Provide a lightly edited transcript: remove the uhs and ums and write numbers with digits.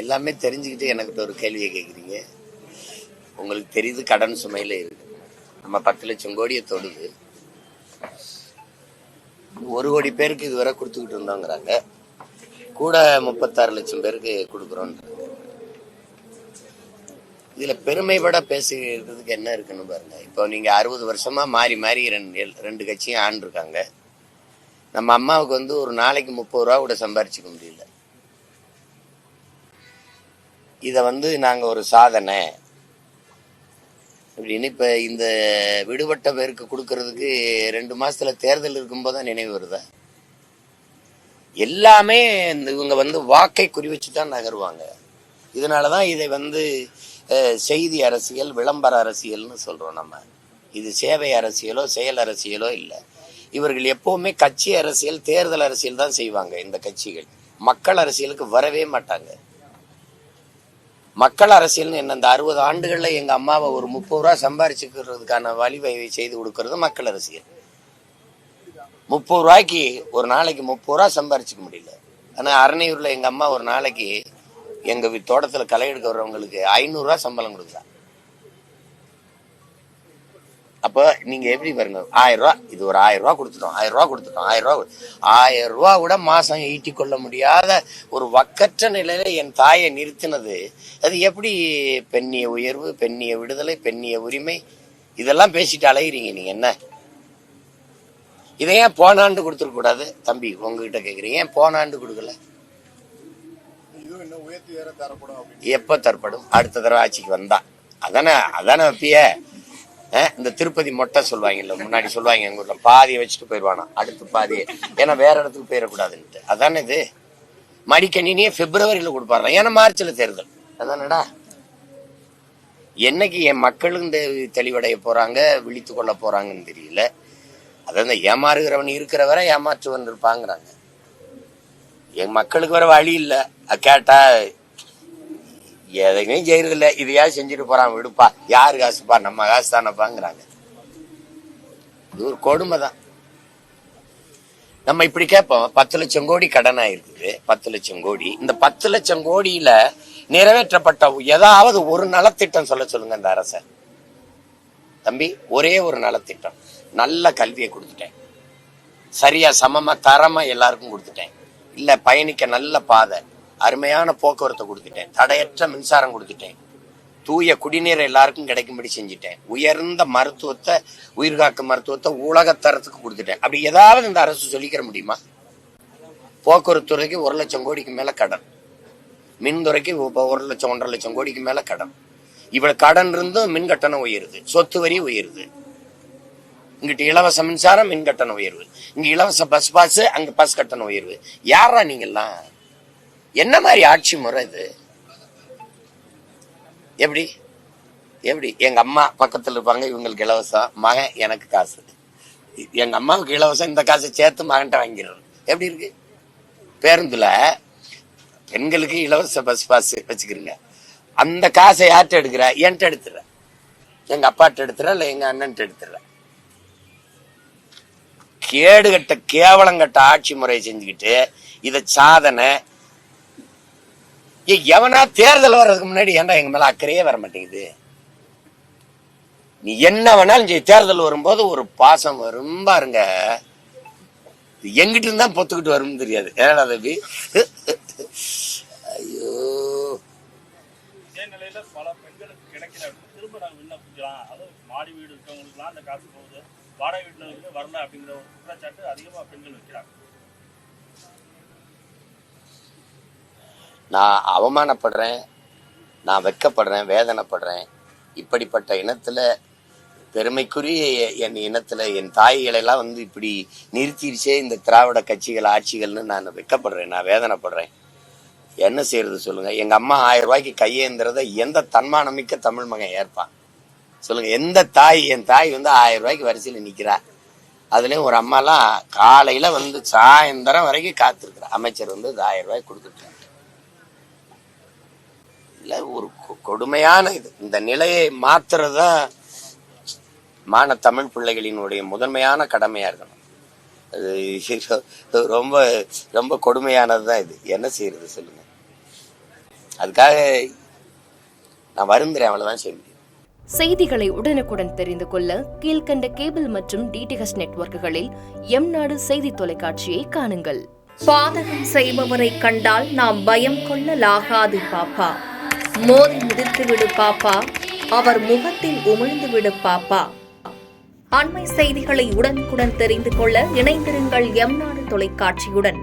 எல்லாமே தெரிஞ்சுக்கிட்டு எனக்கிட்ட ஒரு கேள்வியை கேட்குறீங்க. உங்களுக்கு தெரியுது கடன் சுமையில இருக்கு. நம்ம 10 லட்சம் கோடியை தொடுது. 1 கோடி பேருக்கு இதுவரை கொடுத்துக்கிட்டு இருந்தோங்கிறாங்க. கூட 36 லட்சம் பேருக்கு கொடுக்குறோம். இதுல பெருமைப்பட பேசுகிறதுக்கு என்ன இருக்குன்னு பாருங்க. இப்போ நீங்க 60 வருஷமா மாறி மாறி ரெண்டு கட்சியும் ஆண்டு இருக்காங்க. நம்ம அம்மாவுக்கு வந்து ஒரு நாளைக்கு 30 ரூபா கூட சம்பாரிச்சுக்க முடியல. இத வந்து நாங்க ஒரு சாதனை அப்படின்னு இப்ப இந்த விடுபட்ட பேருக்கு கொடுக்கறதுக்கு 2 மாசத்துல தேர்தல் இருக்கும்போது நினைவு வருதா? எல்லாமே இவங்க வந்து வாக்கை குறி வச்சுதான் நகருவாங்க. இதனாலதான் இதை வந்து செய்தி அரசியல், விளம்பர அரசியல்னு சொல்றோம். நம்ம இது சேவை அரசியலோ செயல் அரசியலோ இல்லை. இவர்கள் எப்பவுமே கட்சி அரசியல், தேர்தல் அரசியல் தான் செய்வாங்க. இந்த கட்சிகள் மக்கள் அரசியலுக்கு வரவே மாட்டாங்க. மக்கள் அரசியல் என்ன, இந்த 60 ஆண்டுகள்ல எங்க அம்மாவை ஒரு 30 ரூபா சம்பாரிச்சுக்கிறதுக்கான வழிவகை செய்து கொடுக்கறது மக்கள் அரசியல். 30 ரூபாய்க்கு ஒரு நாளைக்கு 30 ரூபா சம்பாரிச்சுக்க முடியல. ஆனா அரணையூர்ல எங்க அம்மா ஒரு நாளைக்கு எங்க தோட்டத்துல களை எடுக்க வர்றவங்களுக்கு 500 ரூபாய் சம்பளம் கொடுக்குறா. அப்ப நீங்க எப்படி பாருங்க, 1000 ரூபாய், இது ஒரு 1000 ரூபாய் கொடுத்துட்டோம், 1000 ரூபாய் கொடுத்துட்டோம், 1000 ரூபாய் கூட மாசம் ஈட்டிக் கொள்ள முடியாத ஒரு வக்கற்ற நிலையில என் தாயை நிறுத்தினது. அது எப்படி பெண்ணிய உயர்வு, பெண்ணிய விடுதலை, பெண்ணிய உரிமை இதெல்லாம் பேசிட்டு அலைகிறீங்க நீங்க? என்ன இதை ஏன் போன ஆண்டு கொடுத்துருக்க கூடாது? தம்பி உங்ககிட்ட கேக்குறீங்க, ஏன் போன ஆண்டு கொடுக்கல? எப்ப தரப்படும்? அடுத்த தடவை ஆட்சிக்கு வந்தா அதானே வப்பிய. இந்த திருப்பதி மொட்டை சொல்லுவாங்கல்ல, முன்னாடி சொல்லுவாங்க எங்க ஊர்ல, பாதியை வச்சுட்டு போயிடுவானா அடுத்து பாதியை, ஏன்னா வேற இடத்துக்கு போயிடக்கூடாதுன்ட்டு. அதானே இது. மடிக்கணினியே பிப்ரவரியில கொடுப்பாரு, ஏன்னா மார்ச்ல தேர்தல். அதானடா. என்னைக்கு என் மக்களும் தெளிவடைய போறாங்க, விழித்து கொள்ள போறாங்கன்னு தெரியல. அதான் ஏமாறுகிறவன் இருக்கிற வரை ஏமாற்றுவன் இருப்பாங்கிறாங்க. என் மக்களுக்கு வர வழி இல்லை. கேட்டா எதையுமே செய்யறது இல்லை, இதையா செஞ்சுட்டு போறான், விடுப்பா, யாரு காசுப்பா, நம்ம காசு தானப்பாங்கிறாங்க. இது ஒரு கொடுமை தான். நம்ம இப்படி கேட்போம், 10 லட்சம் கோடி கடன் ஆயிருக்குது, 10 லட்சம் கோடி. இந்த 10 லட்சம் கோடியில நிறைவேற்றப்பட்ட ஏதாவது ஒரு நலத்திட்டம் சொல்ல சொல்லுங்க இந்த அரச. தம்பி, ஒரே ஒரு நலத்திட்டம். நல்ல கல்வியை கொடுத்துட்டேன், சரியா சமமா தரமா எல்லாருக்கும் கொடுத்துட்டேன். இல்ல பயணிக்க நல்ல பாதை, அருமையான போக்குவரத்தை கொடுத்துட்டேன், தடையற்ற மின்சாரம் கொடுத்துட்டேன், தூய குடிநீரை எல்லாருக்கும் கிடைக்கும்படி செஞ்சுட்டேன், உயர்ந்த மருத்துவத்தை, உயிர்காக்கும் மருத்துவத்தை உலகத்தரத்துக்கு கொடுத்துட்டேன். அப்படி ஏதாவது இந்த அரசு சொல்லிக்கிற முடியுமா? போக்குவரத்து துறைக்கு 1 லட்சம் கோடிக்கு மேல கடன், மின்துறைக்கு 1 லட்சம் 1.5 லட்சம் கோடிக்கு மேல கடன். இவ்வளவு கடன் இருந்தும் மின் கட்டணம் உயருது, சொத்து வரி உயருது. இங்கிட்ட இலவச மின்சாரம், மின் கட்டணம் உயர்வு. இங்க இலவச பஸ் பாஸ், அங்க பஸ் கட்டணம் உயர்வு. யாரா நீங்கெல்லாம்? என்ன மாதிரி ஆட்சி முறை இது? எப்படி எப்படி எங்க அம்மா பக்கத்துல இருப்பாங்க, இவங்களுக்கு இலவசம், மகன் எனக்கு காசு, எங்க அம்மாவுக்கு இலவசம், இந்த காசை சேர்த்து மகன்கிட்ட வாங்கிடுறோம். எப்படி இருக்கு? பேருந்துல பெண்களுக்கு இலவச பஸ் பாஸ் வச்சுக்கிறீங்க, அந்த காசை யார்கிட்ட எடுக்கிற? என்கிட்ட எடுத்துற, எங்க அப்பாட்ட எடுத்துற, இல்ல எங்க அண்ணன்ட்ட எடுத்துற. கேடுகட்ட கேவலங்கட்ட ஆட்சி முறையை செஞ்சுக்கிட்டு இத சாதனை. எவனா தேர்தல் வர்றதுக்கு முன்னாடி ஏன்டா எங்க மேல அக்கறையே வர மாட்டேங்குது? நீ என்ன வேணாலும் தேர்தல் வரும்போது ஒரு பாசம் வரும் பாருங்க, எங்கிட்ட இருந்தா பொத்துக்கிட்டு வரும் தெரியாது. ஏன்னா தம்பி, ஐயோ, பல பெண்களுக்கு கிடைக்கிற திரும்ப நாங்க விண்ணப்பிக்கலாம், அதாவது மாடி வீடு இருக்கவங்களுக்கு அந்த காசு போகுது, வாடகை வீட்டுல வரல அப்படிங்கிற ஒரு குற்றச்சாட்டு அதிகமா பெண்கள் வைக்கிறாங்க. நான் அவமானப்படுறேன், நான் வெட்கப்படுறேன், வேதனைப்படுறேன். இப்படிப்பட்ட இனத்துல, பெருமைக்குரிய என் இனத்துல என் தாய்களெல்லாம் வந்து இப்படி நிறுத்திடுச்சே இந்த திராவிட கட்சிகள், ஆட்சிகள்னு நான் வெட்கப்படுறேன், நான் வேதனைப்படுறேன். என்ன செய்யறது சொல்லுங்க? எங்க அம்மா 1000 ரூபாய்க்கு கையேந்திரத எந்த தன்மானமிக்க தமிழ் மகன் ஏற்பான் சொல்லுங்க? எந்த தாய்? என் தாய் வந்து 1000 ரூபாய்க்கு வரிசையில் நிக்கிறா. அதுலயும் ஒரு அம்மாலாம் காலையில வந்து சாயந்தரம் வரைக்கும் காத்திருக்கிற அமைச்சர் வந்து 1000 ரூபாய்க்கு கொடுத்துட்டு இல்ல. ஒரு கொடுமையான இது. இந்த நிலையை மாத்துறதா மான தமிழ் பிள்ளைகளினுடைய முதன்மையான கடமையா இருக்கணும். அது ரொம்ப ரொம்ப கொடுமையானதுதான் இது. என்ன செய்யறது சொல்லுங்க? அதுக்காக நான் வருந்துறேன், அவ்வளவுதான் செய்ய முடியும். செய்திகளை உடனுக்குடன் தெரிந்து கொள்ள கீழ்கண்ட கேபிள் மற்றும் டிடிஹெச் நெட்வொர்க்குகளில் எம்நாடு செய்தி தொலைக்காட்சியை காணுங்கள். பாதகம் செய்பவரை கண்டால் நாம் பயம் கொள்ளலாகாது பாப்பா. மோதி மிதித்து விடு பாப்பா, அவர் முகத்தில் உமிழ்ந்து விடு பாப்பா. அண்மை செய்திகளை உடனுக்குடன் தெரிந்து கொள்ள இணைந்திருங்கள் எம்நாடு தொலைக்காட்சியுடன்.